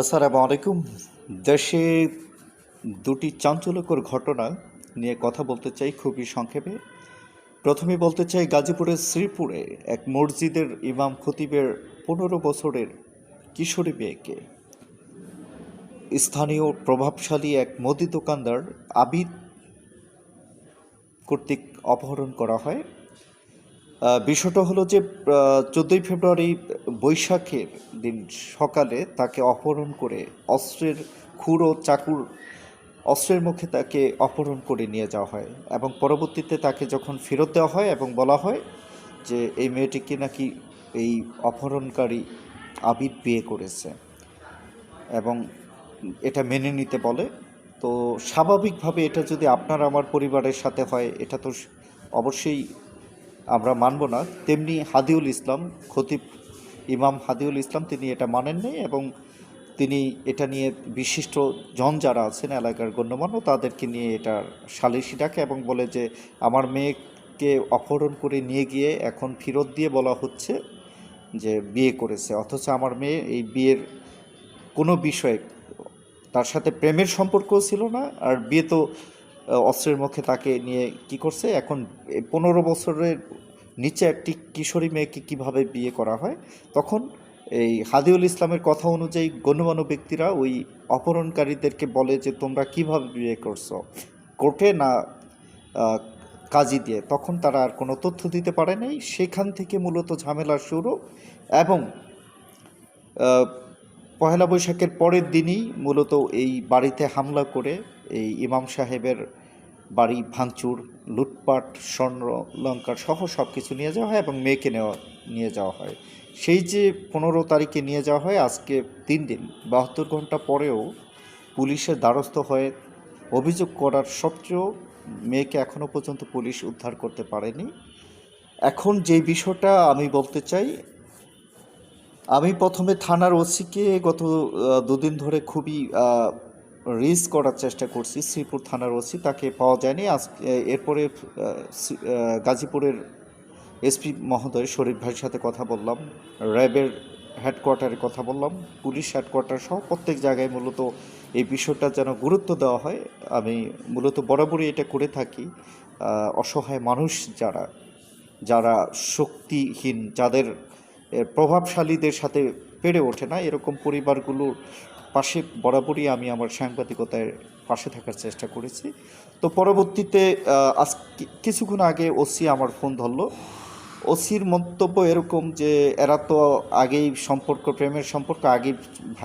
আসসালামু আলাইকুম। দেশে দুটি চাঞ্চল্যকর ঘটনা নিয়ে কথা বলতে চাই খুবই সংক্ষেপে। প্রথমে বলতে চাই গাজীপুরের শ্রীপুরে এক মসজিদের ইমাম খতিবের 15 বছরের কিশোরী মেয়েকে স্থানীয় প্রভাবশালী এক মুদি দোকানদার আবিদ কর্তৃক অপহরণ করা হয়। বিষয়টা হলো যে 14ই ফেব্রুয়ারি বৈশাখের দিন সকালে তাকে অপহরণ করে অস্ত্রের খুর ও চাকুর অস্ত্রের মুখে তাকে অপহরণ করে নিয়ে যাওয়া হয় এবং পরবর্তীতে তাকে যখন ফেরত দেওয়া হয় এবং বলা হয় যে এই মেয়েটিকে নাকি এই অপহরণকারী আবিদ বিয়ে করেছে এবং এটা মেনে নিতে বলে। তো স্বাভাবিকভাবে এটা যদি আপনার আমার পরিবারের সাথে হয় এটা তো অবশ্যই আমরা মানব না। তেমনি হাদিউল ইসলাম খতিব ইমাম হাদিউল ইসলাম তিনি এটা মানেননি এবং তিনি এটা নিয়ে বিশিষ্ট জন যারা আছেন এলাকার গণ্যমান্য তাদেরকে নিয়ে এটা সালিশি ডাকে এবং বলে যে আমার মেয়েকে অপহরণ করে নিয়ে গিয়ে এখন ফেরত দিয়ে বলা হচ্ছে যে বিয়ে করেছে, অথচ আমার মেয়ে এই বিয়ের কোনো বিষয়ে তার সাথে প্রেমের সম্পর্কও ছিল না। আর বিয়ে তো অস্ত্রের মুখে তাকে নিয়ে কি করছে এখন 15 বছরের নিচে একটি কিশোরী মেয়েকে কিভাবে বিয়ে করা হয়। তখন এই হাদিউল ইসলামের কথা অনুযায়ী গণ্যমান্য ব্যক্তিরা ওই অপহরণকারীদেরকে বলে যে তোমরা কিভাবে বিয়ে করছো, কোর্টে না আহ, কাজী দিয়ে। তখন তারা আর কোনো তথ্য দিতে পারে নাই, সেখান থেকে মূলত ঝামেলার শুরু। এবং আহ, পহেলা বৈশাখের পরের দিনই মূলত এই বাড়িতে হামলা করে এই ইমাম সাহেবের বাড়ি ভাঙচুর, লুটপাট, স্বর্ণ অলংকার সহ সব কিছু নিয়ে যাওয়া হয় এবং মেয়েকে নিয়ে যাওয়া হয়। সেই যে 15 তারিখে নিয়ে যাওয়া হয়, আজকে 3 দিন 72 ঘন্টা পরেও পুলিশের দ্বারস্থ হয়ে অভিযোগ করার সত্ত্বেও মেয়েকে এখনও পর্যন্ত পুলিশ উদ্ধার করতে পারেনি। এখন যেই বিষয়টা আমি বলতে চাই, আমি প্রথমে থানার ওসিকে গত 2 দিন ধরে খুবই রিচ করার চেষ্টা করছি। শ্রীপুর থানার ওসি তাকে পাওয়া যায়নি। এরপরে গাজীপুরের এসপি মহোদয় শরীফ ভাইয়ের সাথে কথা বললাম, র্যাবের হেডকোয়ার্টারে কথা বললাম, পুলিশ হেডকোয়ার্টার সহ প্রত্যেক জায়গায় মূলত এই বিষয়টা যেন গুরুত্ব দেওয়া হয়। আমি মূলত বরাবরই এটা করে থাকি। অসহায় মানুষ যারা যারা শক্তিহীন, যাদের প্রভাবশালীদের সাথে পেরে ওঠে না, এরকম পরিবারগুলোর পাশে বরাবরই আমি আমার সাংবাদিকতায় পাশে থাকার চেষ্টা করেছি। তো পরবর্তীতে আজ কিছুক্ষণ আগে ওসি আমার ফোন ধরলো। ওসির মন্তব্য এরকম যে এরা তো আগেই সম্পর্ক, প্রেমের সম্পর্ক আগেই